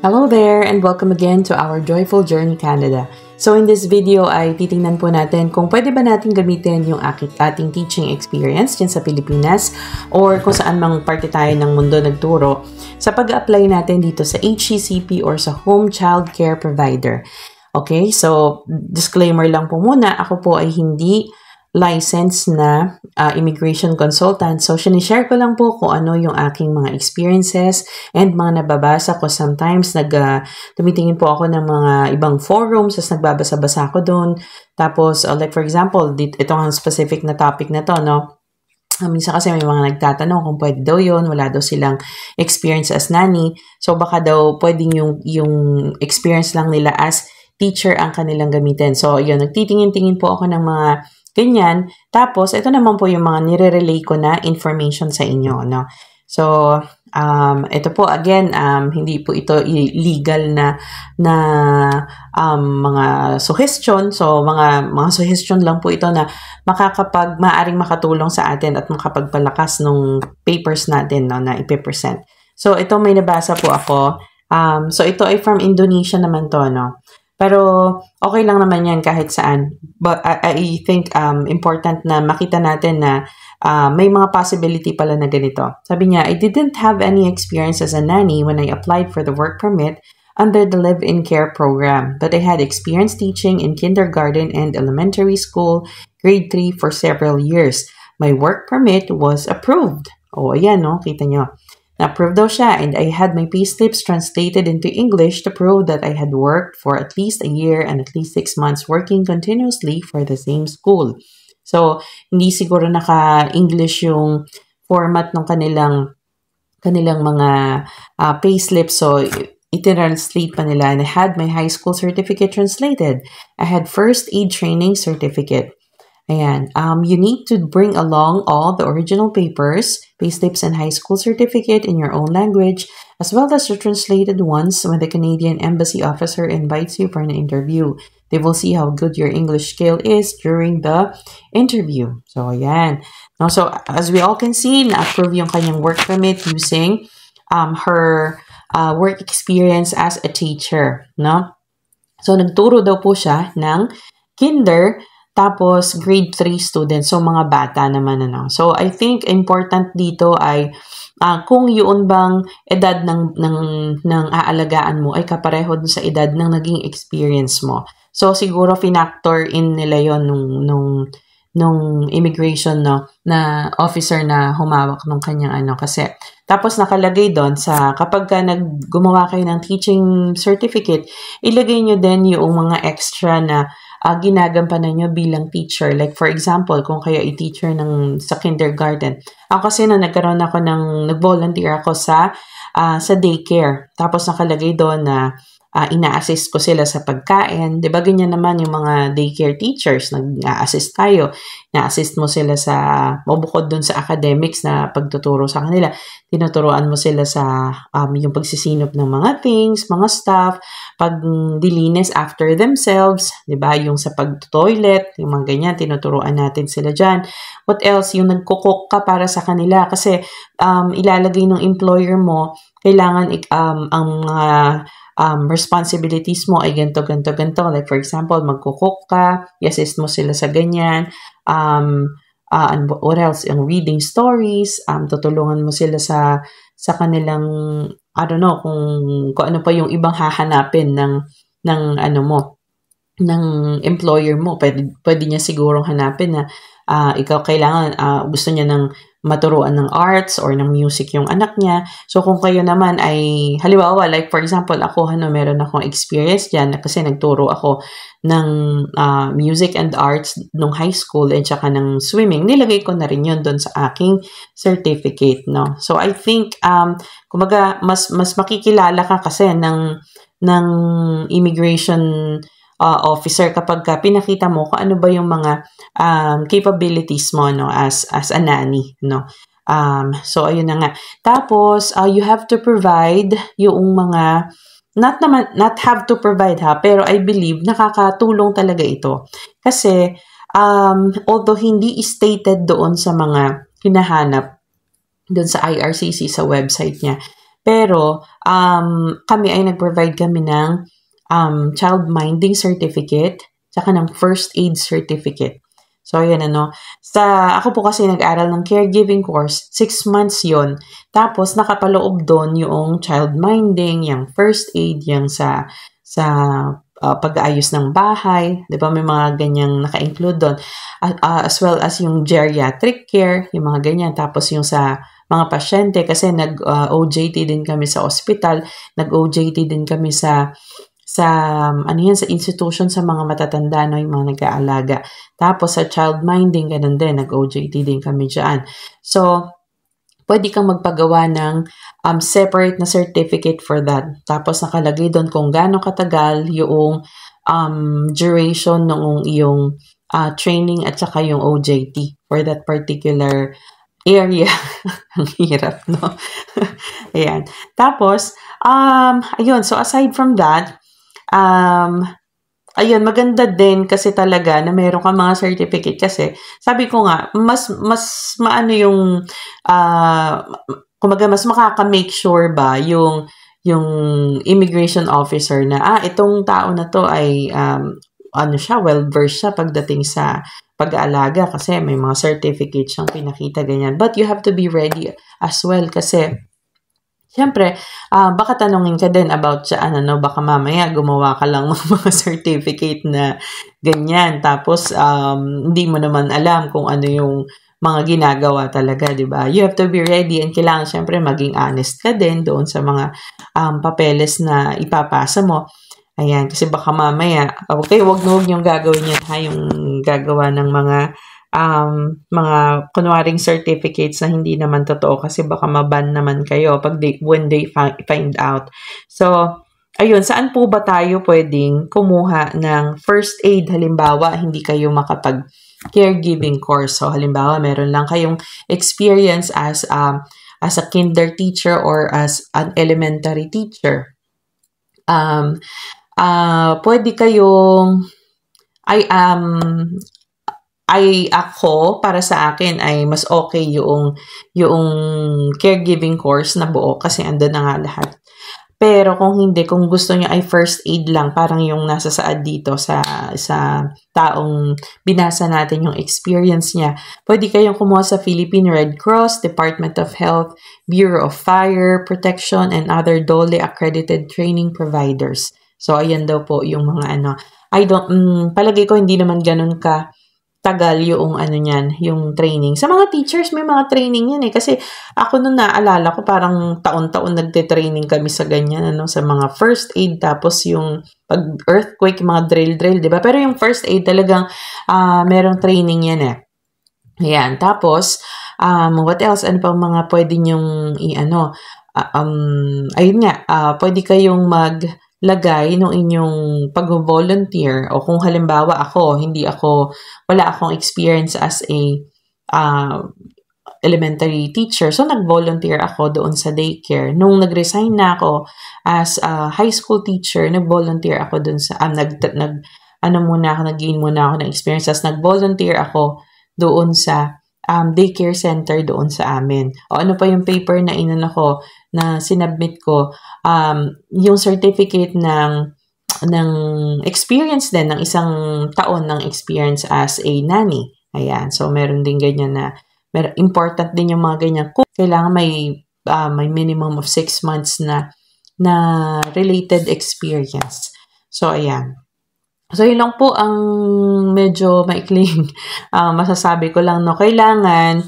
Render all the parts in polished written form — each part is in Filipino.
Hello there and welcome again to our Joyful Journey Canada. So in this video ay titingnan po natin kung pwede ba natin gamitin yung ating teaching experience dyan sa Pilipinas or kung saan mang parte tayo ng mundo nagturo sa pag-apply natin dito sa HCCP or sa Home Child Care Provider. Okay, so disclaimer lang po muna, ako po ay hindi licensed na immigration consultant. So, sinishare ko lang po kung ano yung aking mga experiences and mga nababasa ko. Sometimes, tumitingin po ako ng mga ibang forums, tapos nagbabasa-basa ako doon. Tapos, like for example, itong specific na topic na to, no? Minsan kasi may mga nagtatanong kung pwede daw yun, wala daw silang experience as nanny. So, baka daw pwedeng yung experience lang nila as teacher ang kanilang gamitin. So, yun, nagtitingin-tingin po ako ng mga ganyan. Tapos, ito naman po yung mga nire-relay ko na information sa inyo, no? So, ito po, again, hindi po ito legal na mga suggestion. So, mga suggestion lang po ito na maaring makatulong sa atin at makapagpalakas ng papers natin, no, na ipipresent. So, ito may nabasa po ako. So, ito ay from Indonesia naman to, no? Pero, okay lang naman yan kahit saan. But I think important na makita natin na may mga possibility pala na ganito. Sabi niya, I didn't have any experience as a nanny when I applied for the work permit under the live-in care program. But I had experience teaching in kindergarten and elementary school, grade 3 for several years. My work permit was approved. O, ayan, no? Kita nyo. Na-approved daw siya, and I had my payslips translated into English to prove that I had worked for at least a year and at least 6 months working continuously for the same school. So, hindi siguro naka-English yung format ng kanilang mga payslips. So, i-translate pa nila. And I had my high school certificate translated. I had first aid training certificate. Ayan. You need to bring along all the original papers, payslips, and high school certificate in your own language, as well as your translated ones when the Canadian Embassy officer invites you for an interview. They will see how good your English skill is during the interview. So, ayan. Now, so, as we all can see, na-approve yung kanyang work permit using her work experience as a teacher. No? So, nagturo daw po siya ng kinder, tapos, grade 3 students. So, mga bata naman, ano. So, I think important dito ay kung yun bang edad ng aalagaan mo ay kapareho dun sa edad ng naging experience mo. So, siguro finactor in nila yon nung immigration, no, na officer na humawak ng kanyang ano. Kasi, tapos nakalagay doon sa kapag gumawa kayo ng teaching certificate, ilagay nyo din yung mga extra na ginagampanan nyo bilang teacher. Like for example, kung kayo i-teacher sa kindergarten. Ako kasi nagkaroon ako nag-volunteer ako sa daycare. Tapos nakalagay doon na ina-assist ko sila sa pagkain. Diba ganyan naman yung mga daycare teachers, nag-assist tayo. Na-assist mo sila bukod dun sa academics na pagtuturo sa kanila. Tinuturuan mo sila sa yung pagsisinop ng mga things, mga stuff, pagdilinis after themselves, diba? Yung sa pag-toilet, yung mga ganyan, tinuturuan natin sila dyan. What else? Yung nagkukok ka para sa kanila kasi ilalagay ng employer mo, kailangan ang mga responsibilities mo ay ganito. Like for example, magkukok ka, i-assist mo sila sa ganyan. And what else? Yung reading stories, tutulungan mo sila sa kanilang, I don't know, kung ano pa yung ibang hahanapin ng ano mo, ng employer mo. Pwede niya sigurong hanapin na ikaw kailangan, gusto niya maturuan ng arts or ng music yung anak niya. So, kung kayo naman ay, halimbawa, like for example, ako, meron akong experience dyan kasi nagturo ako ng music and arts nung high school and saka ng swimming. Nilagay ko na rin yun doon sa aking certificate, no? So, I think, kumbaga, mas makikilala ka kasi ng immigration officer kapag pinakita mo kung ano ba yung mga capabilities mo, no, as a nanny, no. So ayun na nga. Tapos you have to provide yung mga not have to provide pero I believe nakakatulong talaga ito. Kasi although hindi stated doon sa mga hinahanap doon sa IRCC sa website niya, Pero, kami ay nag-provide kami ng child minding certificate, tsaka ng first aid certificate. So, ayan ako po kasi nag-aral ng caregiving course, 6 months yon. Tapos, nakapaloob doon yung child minding, yung first aid, yung sa pag-aayos ng bahay, di ba? May mga ganyang naka-include doon. As well as yung geriatric care, yung mga ganyan. Tapos yung sa mga pasyente, kasi nag-OJT din kami sa hospital, nag-OJT din kami sa sa institution sa mga matatanda, yung mga nag-aalaga. Tapos sa child minding, ganun din, nag-OJT din kami dyan. So, pwede kang magpagawa ng separate na certificate for that. Tapos nakalagay doon kung gaano katagal yung duration ng iyong training at saka yung OJT for that particular area. Ang hirap, no? Ayan. Tapos, ayun. So, aside from that, ayun, maganda din kasi talaga na meron kang mga certificate kasi sabi ko nga, mas maano yung kumbaga mas makaka-make sure ba yung immigration officer na itong tao na to ay well-versed siya pagdating sa pag-aalaga kasi may mga certificate siyang pinakita ganyan. But you have to be ready as well kasi siyempre, baka tanungin ka din about baka mamaya gumawa ka lang ng mga certificate na ganyan. Tapos, hindi mo naman alam kung ano yung mga ginagawa talaga, di ba? You have to be ready and kailangan siyempre maging honest ka din doon sa mga papeles na ipapasa mo. Ayan, kasi baka mamaya, okay, wag niyong gagawin yan yung gagawa ng mga kunwaring certificates na hindi naman totoo kasi baka maban naman kayo when they find out. So, ayun, saan po ba tayo pwedeng kumuha ng first aid? Halimbawa, hindi kayo makapag caregiving course. So, halimbawa, meron lang kayong experience as a kinder teacher or as an elementary teacher. Pwede kayong ako, para sa akin, ay mas okay yung caregiving course na buo kasi andun na nga lahat. Pero kung gusto niyo ay first aid lang, parang yung nasa saad dito sa taong binasa natin yung experience niya, pwede kayong kumuha sa Philippine Red Cross, Department of Health, Bureau of Fire Protection, and other DOLE accredited training providers. So, ayan daw po yung mga palagay ko hindi naman ganun ka tagal yung yung training. Sa mga teachers, may mga training yan kasi ako nung naalala ko parang taon-taon nagte-training kami sa ganyan, sa mga first aid, tapos yung pag-earthquake, mga drill, di ba? Pero yung first aid talagang merong training yan Ayan. Tapos, what else? Ano pang mga pwede nyong ayun nga, pwede kayong maglagay ng inyong pag-volunteer o kung halimbawa wala akong experience as a elementary teacher. So, nag-volunteer ako doon sa daycare. Nung nag-resign na ako as a high school teacher, nag-volunteer ako doon sa, nag-gain muna ako ng experience. As nag-volunteer ako doon sa daycare center doon sa amin. O ano pa yung paper na na sinubmit ko, yung certificate ng experience din, ng isang taon ng experience as a nanny. Ayan. So, meron din ganyan important din yung mga ganyan. Kung kailangan may minimum of 6 months na related experience. So, ayan. So, yun lang po ang medyo maikling masasabi ko lang, Kailangan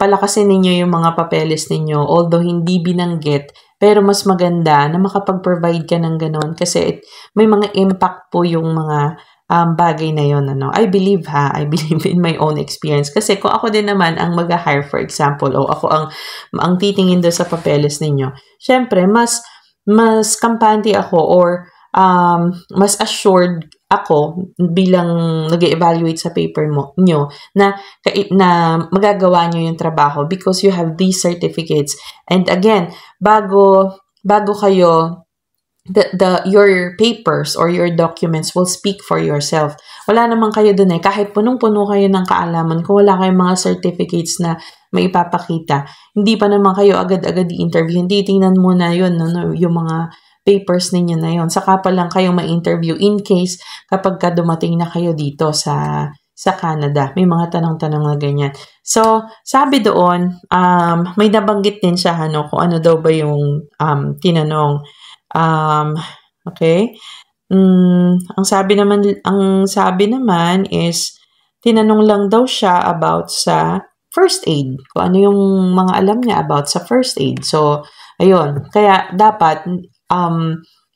palakasin ninyo yung mga papeles ninyo, although hindi binanggit, pero mas maganda na makapag-provide ka ng ganon kasi may mga impact po yung mga bagay na yun. I believe in my own experience. Kasi kung ako din naman ang mag-hire, for example, o ako ang titingin doon sa papeles ninyo, syempre, mas kampante ako or mas assured ako bilang nag-evaluate sa paper nyo na magagawa nyo yung trabaho because you have these certificates. And again, bago kayo, your papers or your documents will speak for yourself. Wala naman kayo dun kahit punong-puno kayo ng kaalaman, kung wala kayong mga certificates na maipapakita. Hindi pa naman kayo agad-agad i-interview. Hindi, tingnan muna yun, no, yung mga papers ninyo na yun. Saka pa lang kayong ma-interview in case kapag ka dumating na kayo dito sa Canada. May mga tanong-tanong na ganyan. So, sabi doon, may nabanggit din siya, ano, kung ano daw ba yung tinanong. Okay? Ang sabi naman is, tinanong lang daw siya about sa first aid. Kung ano yung mga alam niya about sa first aid. So, ayun. Kaya, dapat,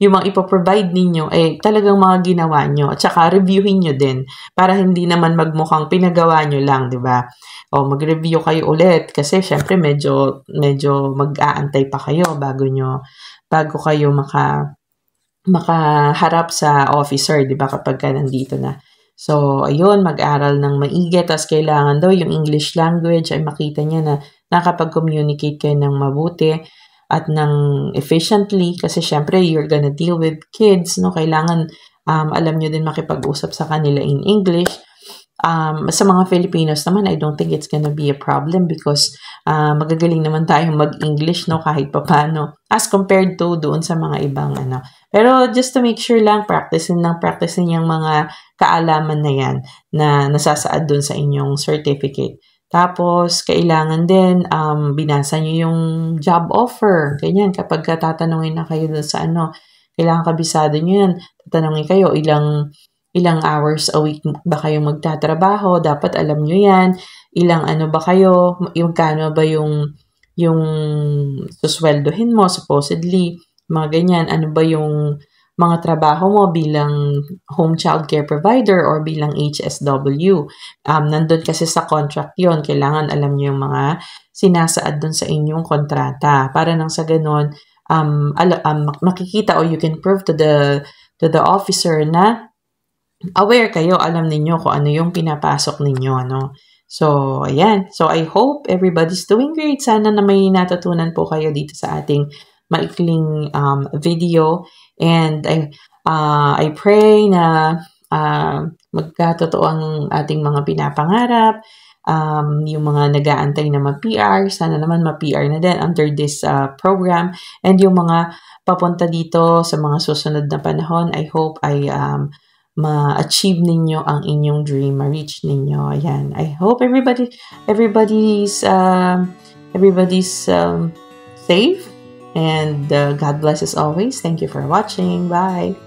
yung mga ipoprovide ninyo, talagang mga ginawa nyo. At saka, reviewin nyo din. Para hindi naman magmukhang pinagawa nyo lang, di ba? O, mag-review kayo ulit. Kasi, syempre, medyo mag-aantay pa kayo bago kayo makaharap sa officer, di ba? Kapag ka nandito na. So, ayun, mag-aral ng maigi. Tapos, kailangan daw yung English language ay makita niya na nakapag-communicate kayo ng mabuti at ng efficiently, kasi syempre you're gonna deal with kids, no? Kailangan alam nyo din makipag-usap sa kanila in English. Sa mga Filipinos naman, I don't think it's gonna be a problem because magagaling naman tayong mag-English, no, kahit paano, as compared to doon sa mga ibang ano. Pero just to make sure lang, practicein yung mga kaalaman na yan na nasasaad doon sa inyong certificate. Tapos, kailangan din, binasa nyo yung job offer. Ganyan, kapag tatanungin na kayo doon sa ano, kailangan kabisado nyo yan. Tatanungin kayo, ilang hours a week ba kayo magtatrabaho? Dapat alam nyo yan. Ilang ano ba kayo? Yung kano ba yung susweldohin mo, supposedly. Mga ganyan. Ano ba yung mga trabaho mo bilang home child care provider or bilang HSW. Nandun kasi sa contract yon, kailangan alam niyo yung mga sinasaad dun sa inyong kontrata. Para nang sa ganun, makikita or you can prove to the officer na aware kayo, alam ninyo kung ano yung pinapasok ninyo, ano. So, ayan. So, I hope everybody's doing great. Sana na may natutunan po kayo dito sa ating maikling video. And I pray na magkatotoo ang ating mga pinapangarap. Yung mga nag-aantay na ma-PR, sana naman ma-PR na din under this program. And yung mga papunta dito sa mga susunod na panahon, I hope ay ma-achieve ninyo ang inyong dream, ma-reach ninyo. Ayan. I hope everybody's safe. And God bless as always. Thank you for watching. Bye.